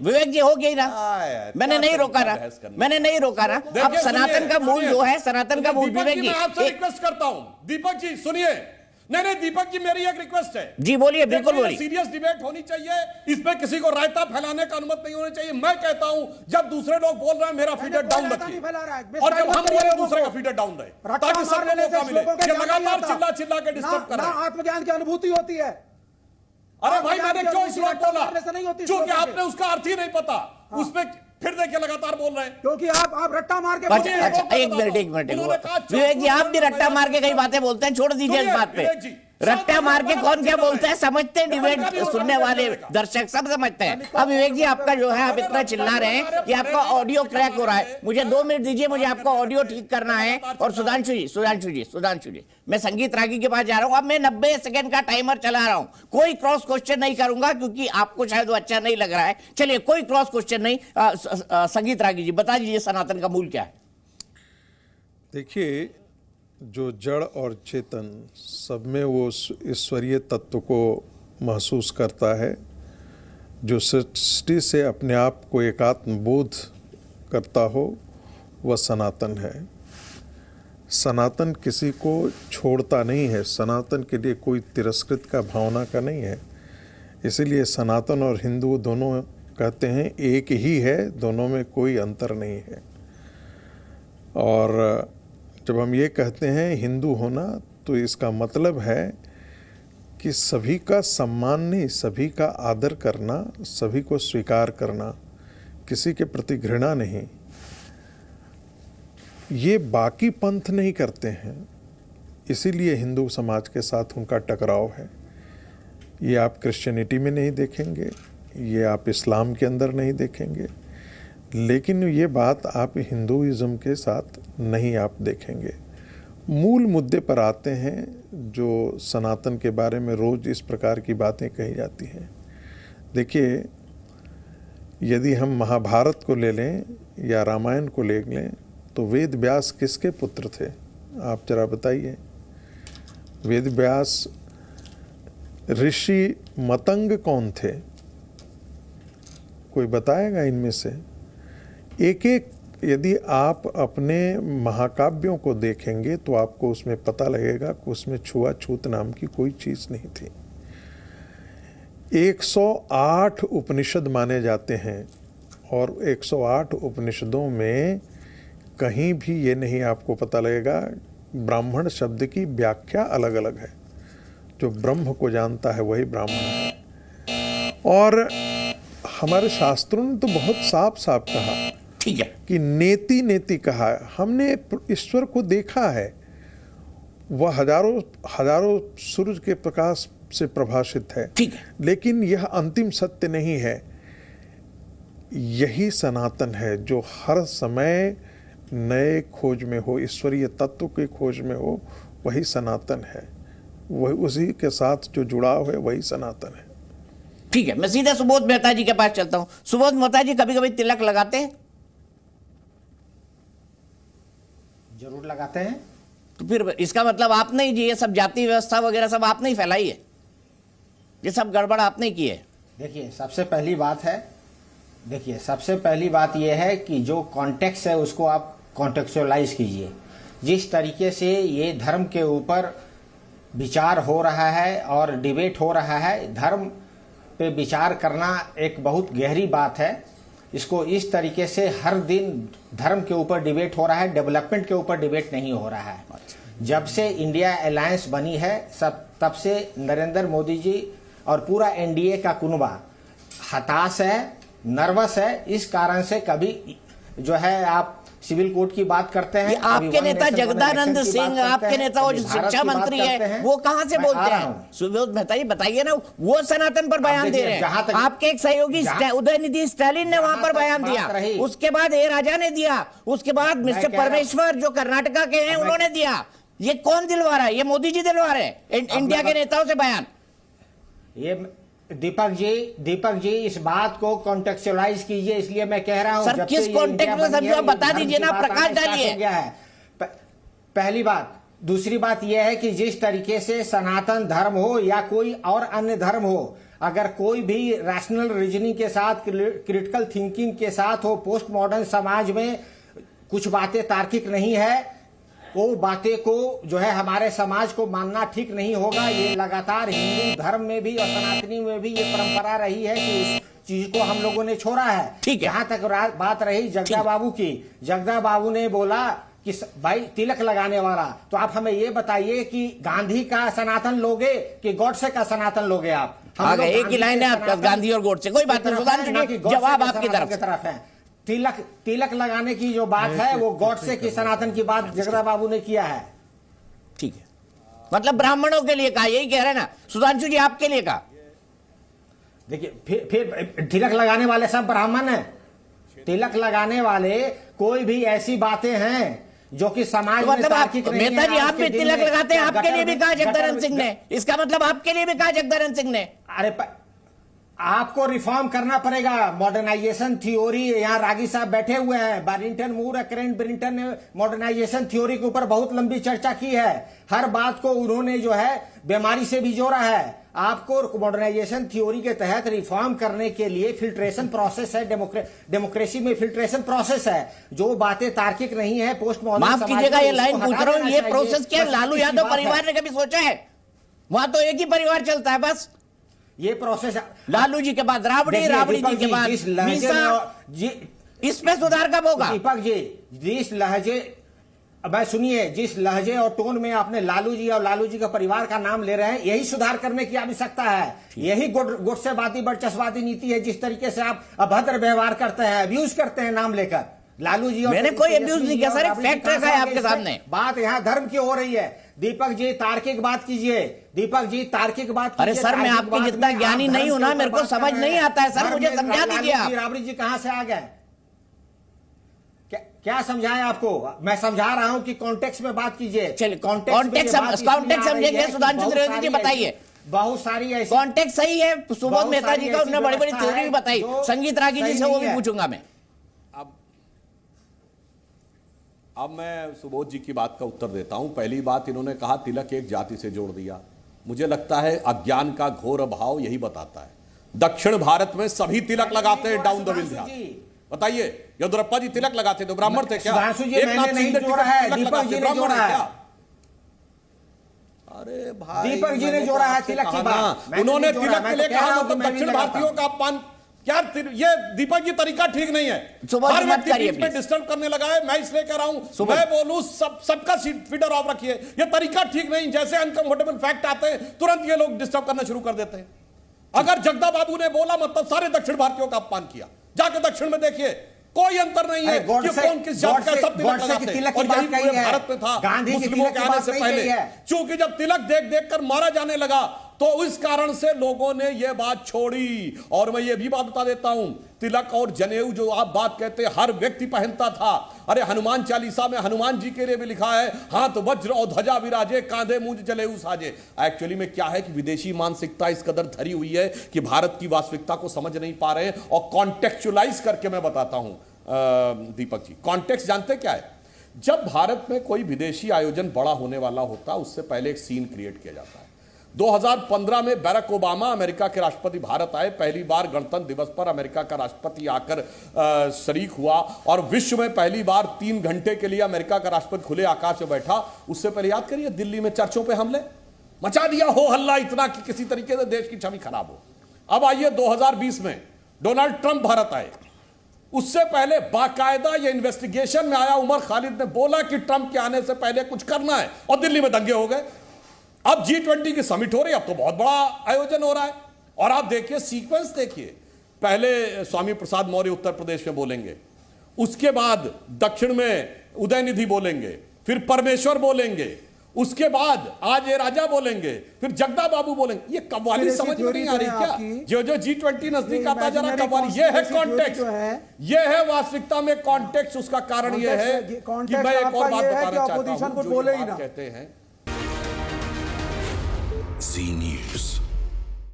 विवेक जी हो गई ना, मैंने नहीं रोका ना, मैंने नहीं रोका ना। अब सनातन का मूल जो है, सनातन का मूल विवेक जी, मैं आपसे रिक्वेस्ट करता हूं, दीपक जी सुनिए। नहीं दीपक जी, मेरी एक रिक्वेस्ट है जी, बोलिए, बिल्कुल बोलिए। सीरियस डिबेट होनी चाहिए, इसमें किसी को रायता फैलाने का अनुमति नहीं होनी चाहिए। मैं कहता हूं जब दूसरे लोग बोल रहे हैं मेरा फीडर डाउन रखिए, और जब हम बोले दूसरे का फीडर डाउन रहे, ताकि सब लोगों को मिले। ये लगातार चिल्ला चिल्ला के डिस्टर्ब कर रहे हैं। आत्मज्ञान की अनुभूति होती है। अरे भाई मैंने क्यों इस वक्त बोला, क्योंकि आपने उसका अर्थ ही नहीं पता, उसमें फिर देखिए लगातार बोल रहे हैं, क्योंकि आप रट्टा मार के। अच्छा, एक मिनट विवेक जी, आप भी रट्टा मार के कई बातें बोलते हैं, छोड़ दीजिए इस बात पे। रट्टा मार के कौन क्या बोलता है समझते हैं, डिबेट सुनने वाले दर्शक सब समझते हैं। अब विवेक जी आपका जो है, आप इतना चिल्ला रहे हैं कि आपका ऑडियो क्रैक हो रहा है। मुझे 2 मिनट दीजिए, मुझे आपका ऑडियो ठीक करना है। और सुधांशु जी, मैं संगीत रागी के पास जा रहा हूं। अब मैं 90 सेकंड का टाइमर चला रहा हूं, कोई क्रॉस क्वेश्चन नहीं करूंगा क्योंकि आपको शायद वो अच्छा नहीं लग रहा है। चलिए, कोई क्रॉस क्वेश्चन नहीं। संगीत रागी जी बता दीजिए सनातन का मूल क्या है। देखिए, जो जड़ और चेतन सब में वो ईश्वरीय तत्व को महसूस करता है, जो सृष्टि से अपने आप को एकात्म बोध करता हो, वह सनातन है। सनातन किसी को छोड़ता नहीं है, सनातन के लिए कोई तिरस्कृत का भावना का नहीं है। इसीलिए सनातन और हिंदू दोनों कहते हैं एक ही है, दोनों में कोई अंतर नहीं है। और जब हम ये कहते हैं हिंदू होना, तो इसका मतलब है कि सभी का सम्मान नहीं, सभी का आदर करना, सभी को स्वीकार करना, किसी के प्रति घृणा नहीं। ये बाकी पंथ नहीं करते हैं, इसीलिए हिंदू समाज के साथ उनका टकराव है। ये आप क्रिश्चियनिटी में नहीं देखेंगे, ये आप इस्लाम के अंदर नहीं देखेंगे, लेकिन ये बात आप हिंदुइज्म के साथ नहीं आप देखेंगे। मूल मुद्दे पर आते हैं जो सनातन के बारे में रोज़ इस प्रकार की बातें कही जाती हैं। देखिए, यदि हम महाभारत को ले लें या रामायण को ले लें, तो वेद व्यास किसके पुत्र थे? आप जरा बताइए। वेद व्यास ऋषि मतंग कौन थे? कोई बताएगा इनमें से? एक एक यदि आप अपने महाकाव्यों को देखेंगे तो आपको उसमें पता लगेगा कि उसमें छुआछूत नाम की कोई चीज़ नहीं थी। 108 उपनिषद माने जाते हैं, और 108 उपनिषदों में कहीं भी ये नहीं आपको पता लगेगा। ब्राह्मण शब्द की व्याख्या अलग अलग है। जो ब्रह्म को जानता है वही ब्राह्मण है। और हमारे शास्त्रों ने तो बहुत साफ साफ कहा, ठीक है, कि नेति नेति कहा है। हमने ईश्वर को देखा है, वह हजारों सूरज के प्रकाश से प्रभाषित है, ठीक है, लेकिन यह अंतिम सत्य नहीं है। यही सनातन है जो हर समय नए खोज में हो, ईश्वरीय तत्व की खोज में हो, वही सनातन है। वही उसी के साथ जो जुड़ाव है वही सनातन है। ठीक है, मैं सीधे सुबोध मेहता जी के पास चलता हूं। सुबोध मेहता जी कभी कभी तिलक लगाते हैं? जरूर लगाते हैं। तो फिर इसका मतलब आपने ही ये सब जाति व्यवस्था वगैरह सब आपने ही फैलाई है, ये सब गड़बड़ आपने ही की है। देखिए, सबसे पहली बात यह है कि जो कॉन्टेक्स्ट है उसको आप कॉन्टेक्चुअलाइज कीजिए। जिस तरीके से ये धर्म के ऊपर विचार हो रहा है और डिबेट हो रहा है, धर्म पे विचार करना एक बहुत गहरी बात है। इसको इस तरीके से हर दिन धर्म के ऊपर डिबेट हो रहा है, डेवलपमेंट के ऊपर डिबेट नहीं हो रहा है। जब से इंडिया अलायंस बनी है तब से नरेंद्र मोदी जी और पूरा एनडीए का कुनबा हताश है, नर्वस है। इस कारण से कभी जो है आप सिविल कोड की बात करते हैं, आपके नेता जगदानंद सिंह, आपके नेता वो शिक्षा मंत्री है, वो कहां से बोलते हैं? सुबोध मेहता जी बताइए ना, वो सनातन पर बयान दे रहे हैं। आपके एक सहयोगी उदयनिधि स्टालिन ने वहां पर बयान दिया, उसके बाद ए राजा ने दिया, उसके बाद मिस्टर परमेश्वर जो कर्नाटका के हैं उन्होंने दिया। ये कौन दिलवा रहा है? ये मोदी जी दिलवा रहे हैं इंडिया के नेताओं से बयान। ये दीपक जी इस बात को कॉन्टेक्चुअलाइज कीजिए, इसलिए मैं कह रहा हूं। सर, किस कॉन्टेक्स्ट में समझो, बता दीजिए ना, प्रकाश डालिए। पहली बात। दूसरी बात यह है कि जिस तरीके से सनातन धर्म हो या कोई और अन्य धर्म हो, अगर कोई भी रैशनल रीजनिंग के साथ, क्रिटिकल थिंकिंग के साथ हो, पोस्ट मॉडर्न समाज में कुछ बातें तार्किक नहीं है, वो बातें को जो है हमारे समाज को मानना ठीक नहीं होगा। ये लगातार हिंदू धर्म में भी और सनातनी में भी ये परंपरा रही है कि इस चीज को हम लोगों ने छोड़ा है। ठीक है। जहां तक बात रही जगदा बाबू की, जगदा बाबू ने बोला कि भाई तिलक लगाने वाला, तो आप हमें ये बताइए कि गांधी का सनातन लोगे कि गॉडसे का सनातन लोगे आप? आगे एक ही लाइन है आपका, गांधी और गोडसे। कोई बात नहीं सुधांशु जी, जवाब आपकी तरफ है। तिलक लगाने की जो बात है वो गॉडसे की सनातन की बात जगदा बाबू ने किया है। ठीक है, मतलब ब्राह्मणों के लिए कहा, यही कह रहे हैं ना सुधांशु जी, आपके लिए कहा। देखिए फिर तिलक लगाने वाले सब ब्राह्मण हैं। तिलक लगाने वाले कोई भी ऐसी बातें हैं जो कि समाज तो मतलब तार्किक नहीं है। मेहता जी आप भी तिलक लगाते हैं, आपके लिए भी कहा जगदानंद सिंह ने, इसका मतलब आपके लिए भी कहा जगदानंद सिंह ने। अरे आपको रिफॉर्म करना पड़ेगा। मॉडर्नाइजेशन थ्योरी, यहाँ रागी साहब बैठे हुए हैं, बैरिंगटन मूर, करेंट ब्रिंटन ने मॉडर्नाइजेशन थ्योरी के ऊपर बहुत लंबी चर्चा की है। हर बात को उन्होंने जो है बीमारी से भी जोड़ा है। आपको मॉडर्नाइजेशन थ्योरी के तहत रिफॉर्म करने के लिए फिल्ट्रेशन प्रोसेस है, डेमोक्रेसी में फिल्ट्रेशन प्रोसेस है। जो बातें तार्किक नहीं है, पोस्ट मॉडर्न, माफ कीजिएगा ये लाइन पूछ रहा हूं, ये प्रोसेस क्या लालू यादव परिवार ने कभी सोचा है? वहां तो एक ही परिवार चलता है बस। ये प्रोसेस लालू जी के बाद राबड़ी, राबड़ी जी के बाद मीसा, इसमें सुधार कब होगा? दीपक जी, जिस लहजे, अब सुनिए, जिस लहजे और टोन में आपने लालू जी और लालू जी का परिवार का नाम ले रहे हैं, यही सुधार करने की आवश्यकता है। यही गुटसेबाजी, वर्चस्वादी नीति है। जिस तरीके से आप अभद्र व्यवहार करते हैं, अब्यूज करते हैं नाम लेकर, लालू जी। मैंने कोई अब्यूज नहीं किया सर, एक फैक्ट रखा है आपके सामने। बात यहाँ धर्म की हो रही है। दीपक जी तार्किक बात कीजिए, दीपक जी तार्किक बात कीजिए। अरे सर मैं आपके जितना ज्ञानी नहीं हूं ना, मेरे को समझ नहीं आता है सर, मुझे समझा दीजिए आप। राबड़ी जी कहां से आ गए? क्या समझाएं आपको? मैं समझा रहा हूं कि कॉन्टेक्स्ट में बात कीजिए। चलिए कॉन्टेक्स्ट समझेंगे। सुधांशु त्रिवेदी जी बताइए। बहुत सारी ऐसी कॉन्टेक्स्ट सही है। सुबोध मेहता जी का उन्होंने बड़ी बड़ी थ्योरी भी बताई। संगीत रागी जी से वो भी पूछूंगा मैं। अब मैं सुबोध जी की बात का उत्तर देता हूं। पहली बात, इन्होंने कहा तिलक एक जाति से जोड़ दिया। मुझे लगता है अज्ञान का घोर अभाव यही बताता है। दक्षिण भारत में सभी तिलक लगाते हैं डाउन द विल। बताइए, येदियुरप्पा जी तिलक लगाते तो ब्राह्मण थे क्या? एक नाथ नहीं जोड़ा है, दीपक जी ने जोड़ा है। अरे भाई, दीपक जी ने जोड़ा है तिलक की बात। उन्होंने तिलक के लिए कहा, मतलब दक्षिण भारतीयों का अपमान। क्या ये दीपक जी तरीका ठीक नहीं है। हर व्यक्ति बीच में डिस्टर्ब करने लगा है। मैं इसलिए कह रहा हूं, मैं बोलूं सबका फीडर ऑफ रखिए। ये तरीका ठीक नहीं। जैसे अनकंफर्टेबल फैक्ट आते हैं तुरंत ये लोग डिस्टर्ब करना शुरू कर देते हैं। अगर जगदा बाबू ने बोला मतलब सारे दक्षिण भारतीयों का अपमान किया। जाके दक्षिण में देखिए, कोई अंतर नहीं है कि कौन किस जात का सब तिलक लगाते हैं। और यही पूरे भारत में था मुस्लिमों के आने से पहले। क्योंकि जब तिलक देख देख कर मारा जाने लगा तो इस कारण से लोगों ने यह बात छोड़ी। और मैं ये भी बात बता देता हूं, तिलक और जनेऊ जो आप बात कहते हैं हर व्यक्ति पहनता था। अरे हनुमान चालीसा में हनुमान जी के लिए भी लिखा है, हाथ वज्र और ध्वजा विराजे, कांधे मूंज जनेऊ साजे। एक्चुअली में क्या है कि विदेशी मानसिकता इस कदर धरी हुई है कि भारत की वास्तविकता को समझ नहीं पा रहे हैं। और कॉन्टेक्चुअलाइज करके मैं बताता हूं दीपक जी, कॉन्टेक्स्ट जानते क्या है? जब भारत में कोई विदेशी आयोजन बड़ा होने वाला होता है, उससे पहले एक सीन क्रिएट किया जाता है। 2015 में बैरक ओबामा अमेरिका के राष्ट्रपति भारत आए। पहली बार गणतंत्र दिवस पर अमेरिका का राष्ट्रपति आकर शरीक हुआ और विश्व में पहली बार 3 घंटे के लिए अमेरिका का राष्ट्रपति खुले आकाश में बैठा। उससे पहले याद करिए, दिल्ली में चर्चों पे हमले मचा दिया, हो हल्ला इतना कि किसी तरीके से देश की छवि खराब हो। अब आइए 2020 में डोनाल्ड ट्रंप भारत आए। उससे पहले बाकायदा ये इन्वेस्टिगेशन में आया, उमर खालिद ने बोला कि ट्रंप के आने से पहले कुछ करना है, और दिल्ली में दंगे हो गए। अब G20 की समिट हो रही है, अब तो बहुत बड़ा आयोजन हो रहा है। और आप देखिए सीक्वेंस देखिए, पहले स्वामी प्रसाद मौर्य उत्तर प्रदेश में बोलेंगे, उसके बाद दक्षिण में उदयनिधि बोलेंगे, फिर परमेश्वर बोलेंगे, उसके बाद आज ये राजा बोलेंगे, फिर जगदा बाबू बोलेंगे। ये कव्वाली समझ में नहीं आ रही क्या? जो G20 नजदीक आता जा रहा कव्वाली। ये है कॉन्टेक्स्ट, ये है वास्तविकता में कॉन्टेक्स्ट। उसका कारण ये है कि मैं एक और बात बताना चाहता हूं, जो कहते हैं Zee News।